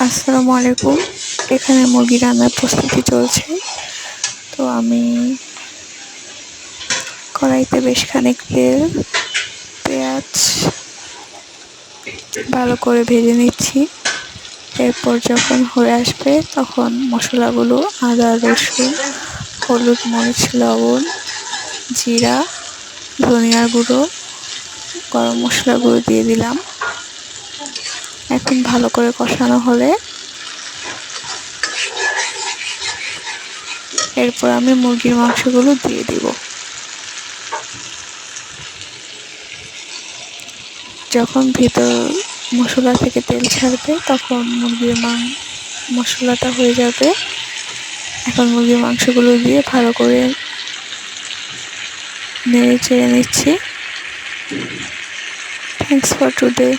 আসসালামু আলাইকুম। এখানে মুরগি রান্নার প্রস্তুতি চলছে। তো আমি কড়াইতে বেশ খানিক তেল, পেঁয়াজ ভালো করে ভেজে নিচ্ছি। এরপর যখন হয়ে আসবে তখন মশলাগুলো আদা, রসুন, হলুদ, মরিচ, লবণ, জিরা, ধনিয়ার গুঁড়ো, গরম মশলার গুঁড়ো দিয়ে দিলাম। এখন ভালো করে কষানো হলে এরপর আমি মুরগির মাংসগুলো দিয়ে দিব। যখন ভিতর মশলা থেকে তেল ছাড়বে তখন মশলাটা হয়ে যাবে। এখন মুরগির মাংসগুলো দিয়ে ভালো করে নেড়ে চেড়ে নিচ্ছি। Thanks for today.